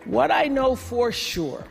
What I know for sure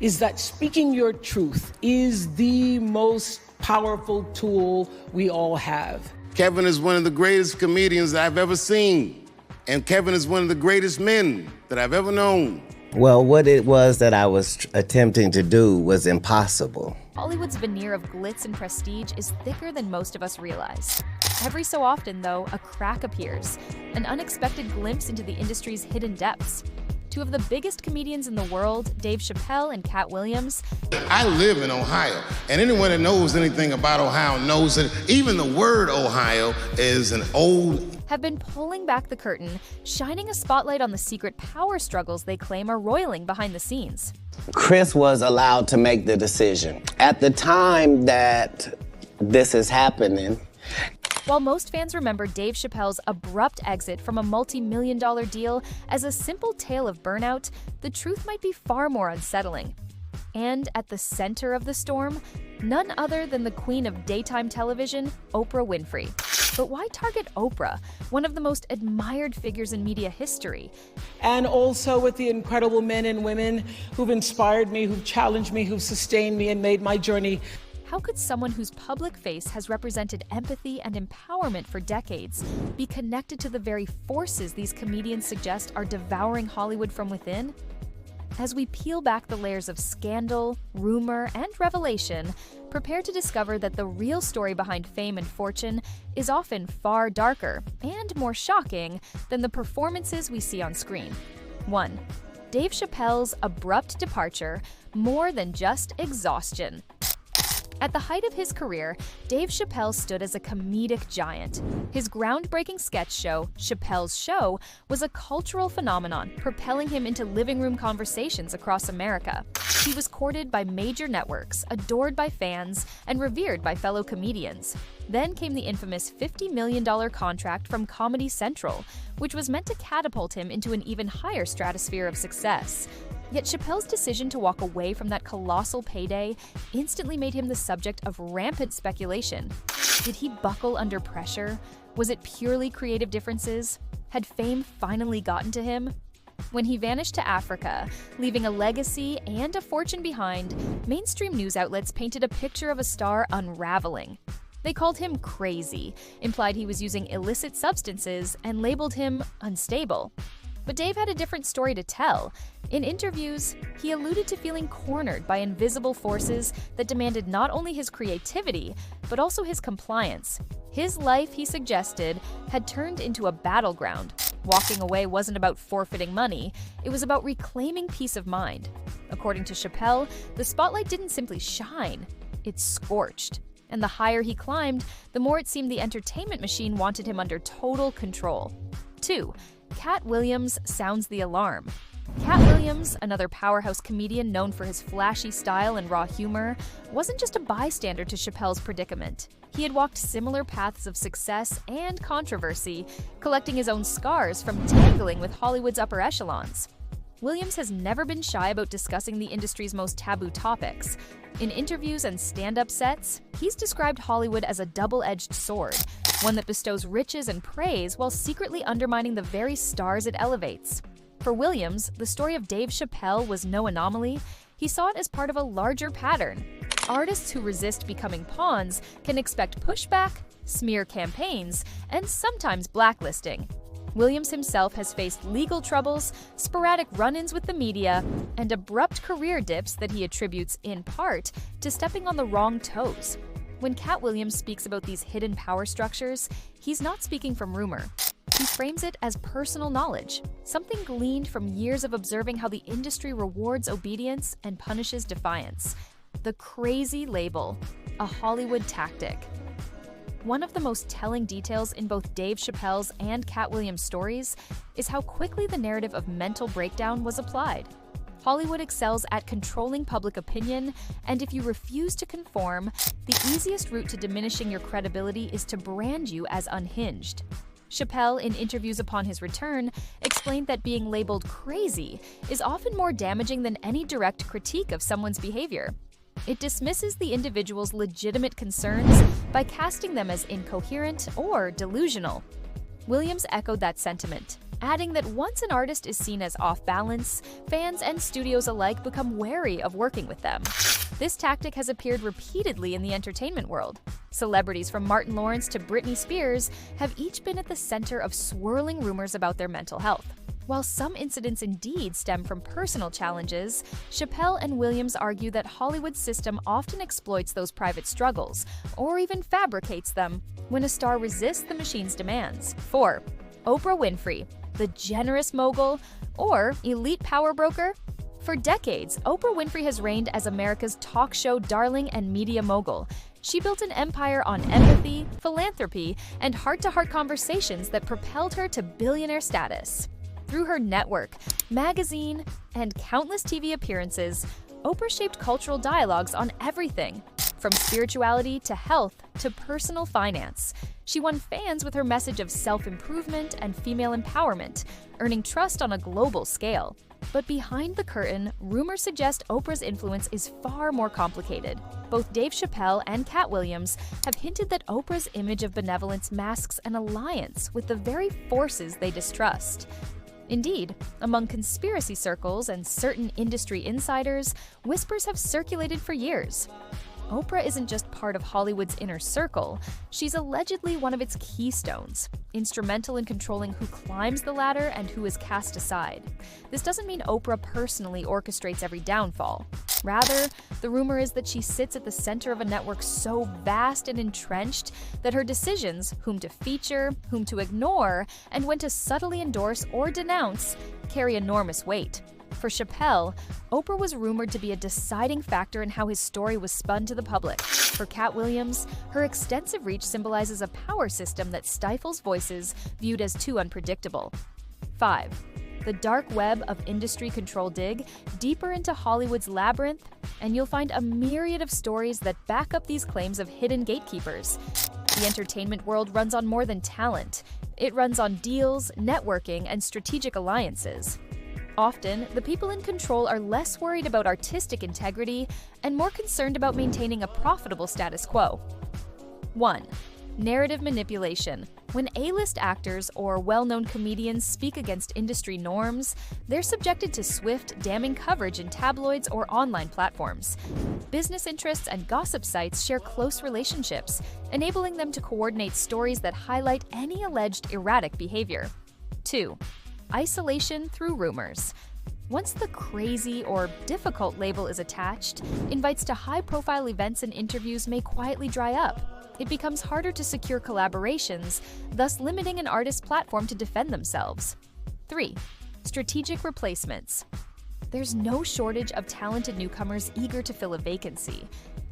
is that speaking your truth is the most powerful tool we all have. Kevin is one of the greatest comedians I've ever seen. And Kevin is one of the greatest men that I've ever known. Well, what it was that I was attempting to do was impossible. Hollywood's veneer of glitz and prestige is thicker than most of us realize. Every so often, though, a crack appears, an unexpected glimpse into the industry's hidden depths. Two of the biggest comedians in the world, Dave Chappelle and Katt Williams. I live in Ohio, and anyone that knows anything about Ohio knows that even the word Ohio is an old... have been pulling back the curtain, shining a spotlight on the secret power struggles they claim are roiling behind the scenes. Chris was allowed to make the decision. At the time that this is happening, while most fans remember Dave Chappelle's abrupt exit from a multi-million-dollar deal as a simple tale of burnout, the truth might be far more unsettling. And at the center of the storm, none other than the queen of daytime television, Oprah Winfrey. But why target Oprah, one of the most admired figures in media history? And also with the incredible men and women who've inspired me, who've challenged me, who've sustained me and made my journey. How could someone whose public face has represented empathy and empowerment for decades be connected to the very forces these comedians suggest are devouring Hollywood from within? As we peel back the layers of scandal, rumor, and revelation, prepare to discover that the real story behind fame and fortune is often far darker and more shocking than the performances we see on screen. 1. Dave Chappelle's abrupt departure, more than just exhaustion. At the height of his career, Dave Chappelle stood as a comedic giant. His groundbreaking sketch show, Chappelle's Show, was a cultural phenomenon, propelling him into living room conversations across America. He was courted by major networks, adored by fans, and revered by fellow comedians. Then came the infamous $50 million contract from Comedy Central, which was meant to catapult him into an even higher stratosphere of success. Yet Chappelle's decision to walk away from that colossal payday instantly made him the subject of rampant speculation. Did he buckle under pressure? Was it purely creative differences? Had fame finally gotten to him? When he vanished to Africa, leaving a legacy and a fortune behind, mainstream news outlets painted a picture of a star unraveling. They called him crazy, implied he was using illicit substances, and labeled him unstable. But Dave had a different story to tell. In interviews, he alluded to feeling cornered by invisible forces that demanded not only his creativity, but also his compliance. His life, he suggested, had turned into a battleground. Walking away wasn't about forfeiting money, it was about reclaiming peace of mind. According to Chappelle, the spotlight didn't simply shine, it scorched. And the higher he climbed, the more it seemed the entertainment machine wanted him under total control. 2. Katt Williams sounds the alarm. Katt Williams, another powerhouse comedian known for his flashy style and raw humor, wasn't just a bystander to Chappelle's predicament. He had walked similar paths of success and controversy, collecting his own scars from tangling with Hollywood's upper echelons. Williams has never been shy about discussing the industry's most taboo topics. In interviews and stand-up sets, he's described Hollywood as a double-edged sword, one that bestows riches and praise while secretly undermining the very stars it elevates. For Williams, the story of Dave Chappelle was no anomaly. He saw it as part of a larger pattern. Artists who resist becoming pawns can expect pushback, smear campaigns, and sometimes blacklisting. Williams himself has faced legal troubles, sporadic run-ins with the media, and abrupt career dips that he attributes, in part, to stepping on the wrong toes. When Katt Williams speaks about these hidden power structures, he's not speaking from rumor. He frames it as personal knowledge, something gleaned from years of observing how the industry rewards obedience and punishes defiance. The crazy label, a Hollywood tactic. One of the most telling details in both Dave Chappelle's and Katt Williams' stories is how quickly the narrative of mental breakdown was applied. Hollywood excels at controlling public opinion, and if you refuse to conform, the easiest route to diminishing your credibility is to brand you as unhinged. Chappelle, in interviews upon his return, explained that being labeled crazy is often more damaging than any direct critique of someone's behavior. It dismisses the individual's legitimate concerns by casting them as incoherent or delusional. Williams echoed that sentiment, adding that once an artist is seen as off balance, fans and studios alike become wary of working with them. This tactic has appeared repeatedly in the entertainment world. Celebrities from Martin Lawrence to Britney Spears have each been at the center of swirling rumors about their mental health. While some incidents indeed stem from personal challenges, Chappelle and Williams argue that Hollywood's system often exploits those private struggles, or even fabricates them, when a star resists the machine's demands. 4. Oprah Winfrey, the generous mogul, or elite power broker? For decades, Oprah Winfrey has reigned as America's talk show darling and media mogul. She built an empire on empathy, philanthropy, and heart-to-heart conversations that propelled her to billionaire status. Through her network, magazine, and countless TV appearances, Oprah shaped cultural dialogues on everything, from spirituality to health to personal finance. She won fans with her message of self-improvement and female empowerment, earning trust on a global scale. But behind the curtain, rumors suggest Oprah's influence is far more complicated. Both Dave Chappelle and Katt Williams have hinted that Oprah's image of benevolence masks an alliance with the very forces they distrust. Indeed, among conspiracy circles and certain industry insiders, whispers have circulated for years. Oprah isn't just part of Hollywood's inner circle, she's allegedly one of its keystones, instrumental in controlling who climbs the ladder and who is cast aside. This doesn't mean Oprah personally orchestrates every downfall. Rather, the rumor is that she sits at the center of a network so vast and entrenched that her decisions, whom to feature, whom to ignore, and when to subtly endorse or denounce, carry enormous weight. For Chappelle, Oprah was rumored to be a deciding factor in how his story was spun to the public. For Katt Williams, her extensive reach symbolizes a power system that stifles voices viewed as too unpredictable. 5. The dark web of industry control dig deeper into Hollywood's labyrinth, and you'll find a myriad of stories that back up these claims of hidden gatekeepers. The entertainment world runs on more than talent. It runs on deals, networking, and strategic alliances. Often, the people in control are less worried about artistic integrity and more concerned about maintaining a profitable status quo. 1. Narrative manipulation. When A-list actors or well-known comedians speak against industry norms, they're subjected to swift, damning coverage in tabloids or online platforms. Business interests and gossip sites share close relationships, enabling them to coordinate stories that highlight any alleged erratic behavior. 2. Isolation through rumors. Once the crazy or difficult label is attached, invites to high-profile events and interviews may quietly dry up. It becomes harder to secure collaborations, thus limiting an artist's platform to defend themselves. 3. Strategic replacements. There's no shortage of talented newcomers eager to fill a vacancy.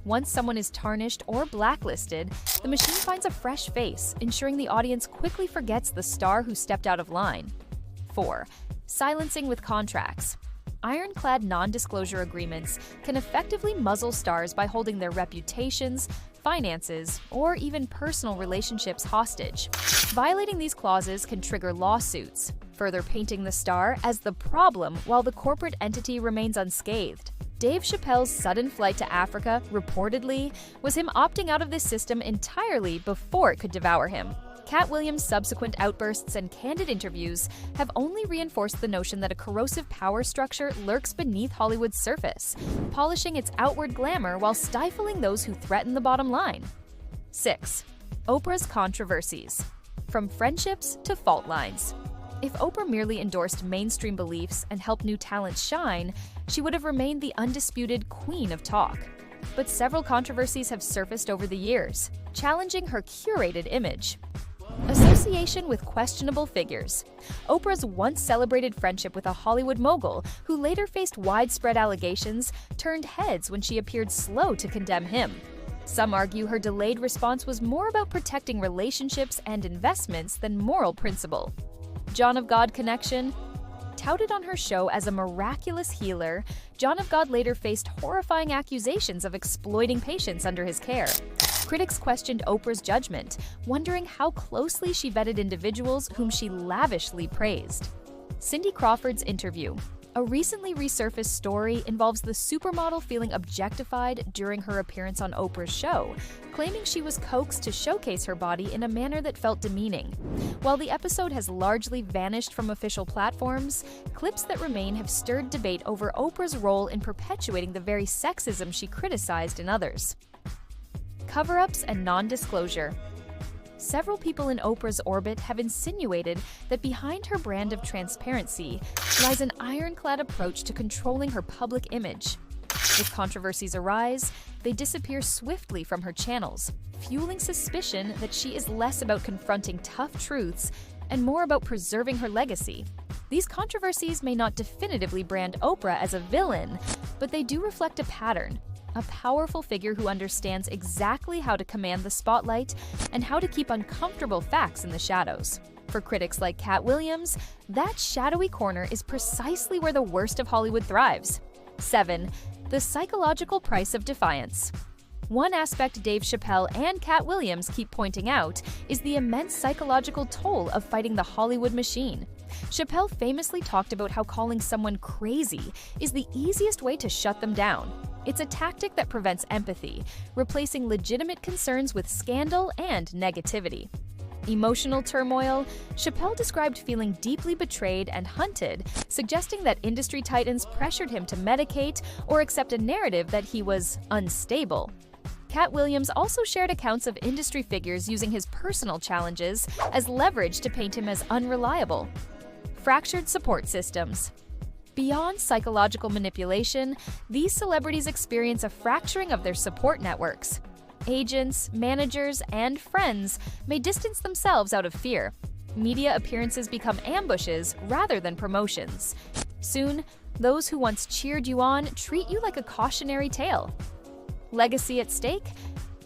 Once someone is tarnished or blacklisted, the machine finds a fresh face, ensuring the audience quickly forgets the star who stepped out of line. 4. Silencing with contracts. Ironclad non-disclosure agreements can effectively muzzle stars by holding their reputations, finances, or even personal relationships hostage. Violating these clauses can trigger lawsuits, further painting the star as the problem while the corporate entity remains unscathed. Dave Chappelle's sudden flight to Africa, reportedly, was him opting out of this system entirely before it could devour him. Katt Williams' subsequent outbursts and candid interviews have only reinforced the notion that a corrosive power structure lurks beneath Hollywood's surface, polishing its outward glamour while stifling those who threaten the bottom line. 6. Oprah's controversies. From friendships to fault lines. If Oprah merely endorsed mainstream beliefs and helped new talents shine, she would have remained the undisputed queen of talk. But several controversies have surfaced over the years, challenging her curated image. Association with questionable figures. Oprah's once celebrated friendship with a Hollywood mogul, who later faced widespread allegations, turned heads when she appeared slow to condemn him. Some argue her delayed response was more about protecting relationships and investments than moral principle. John of God connection. Touted on her show as a miraculous healer, John of God later faced horrifying accusations of exploiting patients under his care. Critics questioned Oprah's judgment, wondering how closely she vetted individuals whom she lavishly praised. Cindy Crawford's interview. A recently resurfaced story involves the supermodel feeling objectified during her appearance on Oprah's show, claiming she was coaxed to showcase her body in a manner that felt demeaning. While the episode has largely vanished from official platforms, clips that remain have stirred debate over Oprah's role in perpetuating the very sexism she criticized in others. Cover-ups and non-disclosure. Several people in Oprah's orbit have insinuated that behind her brand of transparency lies an ironclad approach to controlling her public image. If controversies arise, they disappear swiftly from her channels, fueling suspicion that she is less about confronting tough truths and more about preserving her legacy. These controversies may not definitively brand Oprah as a villain, but they do reflect a pattern. A powerful figure who understands exactly how to command the spotlight and how to keep uncomfortable facts in the shadows. For critics like Katt Williams, that shadowy corner is precisely where the worst of Hollywood thrives. 7. The psychological price of defiance. One aspect Dave Chappelle and Katt Williams keep pointing out is the immense psychological toll of fighting the Hollywood machine. Chappelle famously talked about how calling someone crazy is the easiest way to shut them down. It's a tactic that prevents empathy, replacing legitimate concerns with scandal and negativity. Emotional turmoil. Chappelle described feeling deeply betrayed and hunted, suggesting that industry titans pressured him to medicate or accept a narrative that he was unstable. Katt Williams also shared accounts of industry figures using his personal challenges as leverage to paint him as unreliable. Fractured support systems. Beyond psychological manipulation, these celebrities experience a fracturing of their support networks. Agents, managers, and friends may distance themselves out of fear. Media appearances become ambushes rather than promotions. Soon, those who once cheered you on treat you like a cautionary tale. Legacy at stake?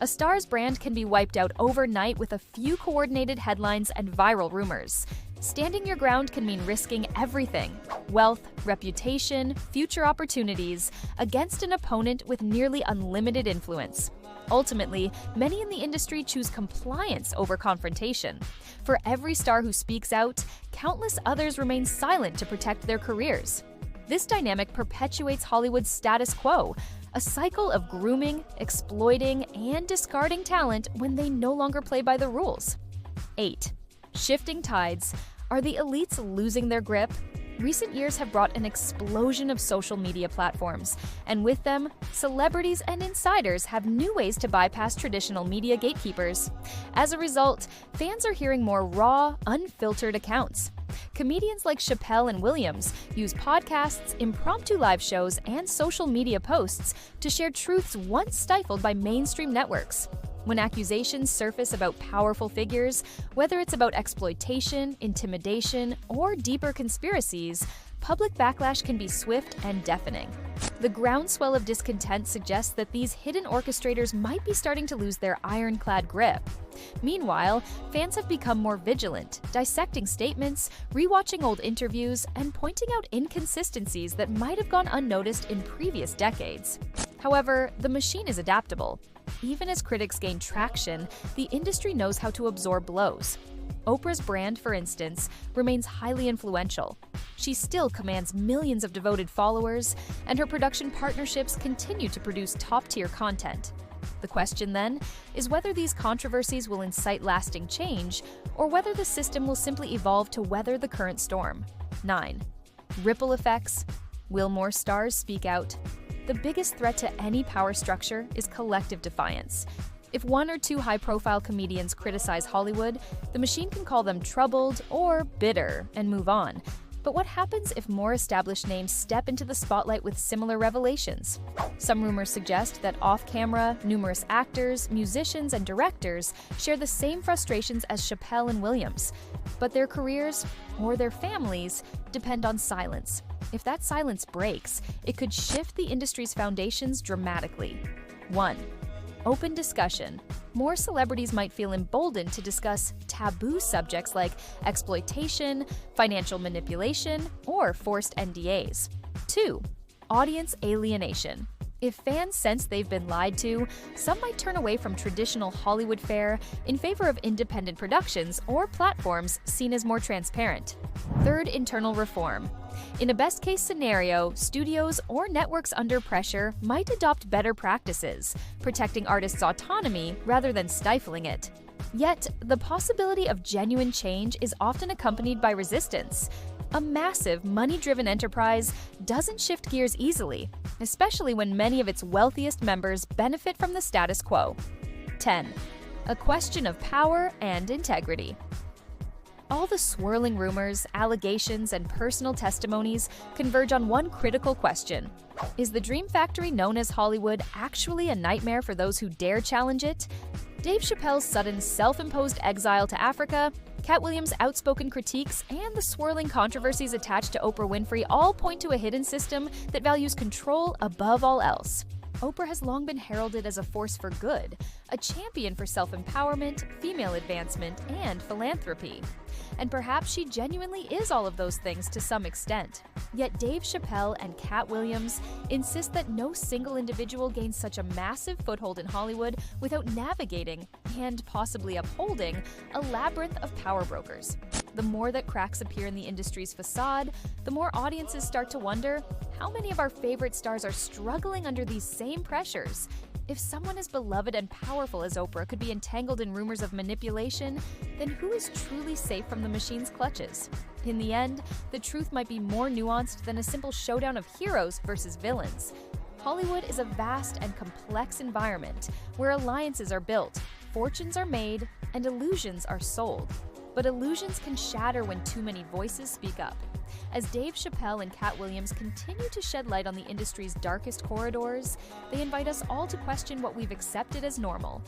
A star's brand can be wiped out overnight with a few coordinated headlines and viral rumors. Standing your ground can mean risking everything: wealth, reputation, future opportunities, against an opponent with nearly unlimited influence. Ultimately, many in the industry choose compliance over confrontation. For every star who speaks out, countless others remain silent to protect their careers. This dynamic perpetuates Hollywood's status quo, a cycle of grooming, exploiting, and discarding talent when they no longer play by the rules. 8. Shifting tides. Are the elites losing their grip? Recent years have brought an explosion of social media platforms, and with them, celebrities and insiders have new ways to bypass traditional media gatekeepers. As a result, fans are hearing more raw, unfiltered accounts. Comedians like Chappelle and Williams use podcasts, impromptu live shows, and social media posts to share truths once stifled by mainstream networks. When accusations surface about powerful figures, whether it's about exploitation, intimidation, or deeper conspiracies, public backlash can be swift and deafening. The groundswell of discontent suggests that these hidden orchestrators might be starting to lose their ironclad grip. Meanwhile, fans have become more vigilant, dissecting statements, rewatching old interviews, and pointing out inconsistencies that might have gone unnoticed in previous decades. However, the machine is adaptable. Even as critics gain traction, the industry knows how to absorb blows. Oprah's brand, for instance, remains highly influential. She still commands millions of devoted followers, and her production partnerships continue to produce top-tier content. The question, then, is whether these controversies will incite lasting change, or whether the system will simply evolve to weather the current storm. 9. Ripple effects. Will more stars speak out? The biggest threat to any power structure is collective defiance. If one or two high-profile comedians criticize Hollywood, the machine can call them troubled or bitter and move on. But what happens if more established names step into the spotlight with similar revelations? Some rumors suggest that off-camera, numerous actors, musicians, and directors share the same frustrations as Chappelle and Williams, but their careers, or their families, depend on silence. If that silence breaks, it could shift the industry's foundations dramatically. 1. Open discussion. More celebrities might feel emboldened to discuss taboo subjects like exploitation, financial manipulation, or forced NDAs. 2. Audience alienation. If fans sense they've been lied to, some might turn away from traditional Hollywood fare in favor of independent productions or platforms seen as more transparent. Third, internal reform. In a best-case scenario, studios or networks under pressure might adopt better practices, protecting artists' autonomy rather than stifling it. Yet, the possibility of genuine change is often accompanied by resistance. A massive, money-driven enterprise doesn't shift gears easily, especially when many of its wealthiest members benefit from the status quo. 10. A question of power and integrity. All the swirling rumors, allegations, and personal testimonies converge on one critical question. Is the Dream Factory known as Hollywood actually a nightmare for those who dare challenge it? Dave Chappelle's sudden self-imposed exile to Africa, Katt Williams' outspoken critiques, and the swirling controversies attached to Oprah Winfrey all point to a hidden system that values control above all else. Oprah has long been heralded as a force for good, a champion for self-empowerment, female advancement, and philanthropy. And perhaps she genuinely is all of those things to some extent. Yet Dave Chappelle and Katt Williams insist that no single individual gains such a massive foothold in Hollywood without navigating, and possibly upholding, a labyrinth of power brokers. The more that cracks appear in the industry's facade, the more audiences start to wonder, how many of our favorite stars are struggling under these same pressures? If someone as beloved and powerful as Oprah could be entangled in rumors of manipulation, then who is truly safe from the machine's clutches? In the end, the truth might be more nuanced than a simple showdown of heroes versus villains. Hollywood is a vast and complex environment where alliances are built, fortunes are made, and illusions are sold. But illusions can shatter when too many voices speak up. As Dave Chappelle and Katt Williams continue to shed light on the industry's darkest corridors, they invite us all to question what we've accepted as normal.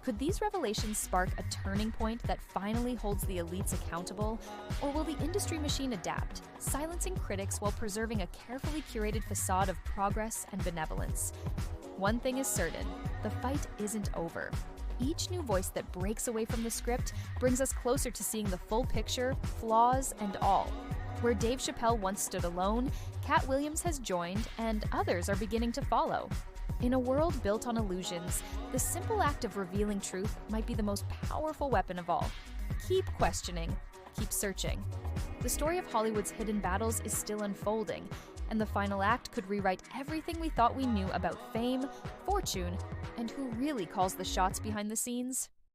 Could these revelations spark a turning point that finally holds the elites accountable? Or will the industry machine adapt, silencing critics while preserving a carefully curated facade of progress and benevolence? One thing is certain, the fight isn't over. Each new voice that breaks away from the script brings us closer to seeing the full picture, flaws and all. Where Dave Chappelle once stood alone, Katt Williams has joined, and others are beginning to follow. In a world built on illusions, the simple act of revealing truth might be the most powerful weapon of all. Keep questioning, keep searching. The story of Hollywood's hidden battles is still unfolding, and the final act could rewrite everything we thought we knew about fame, fortune, and who really calls the shots behind the scenes.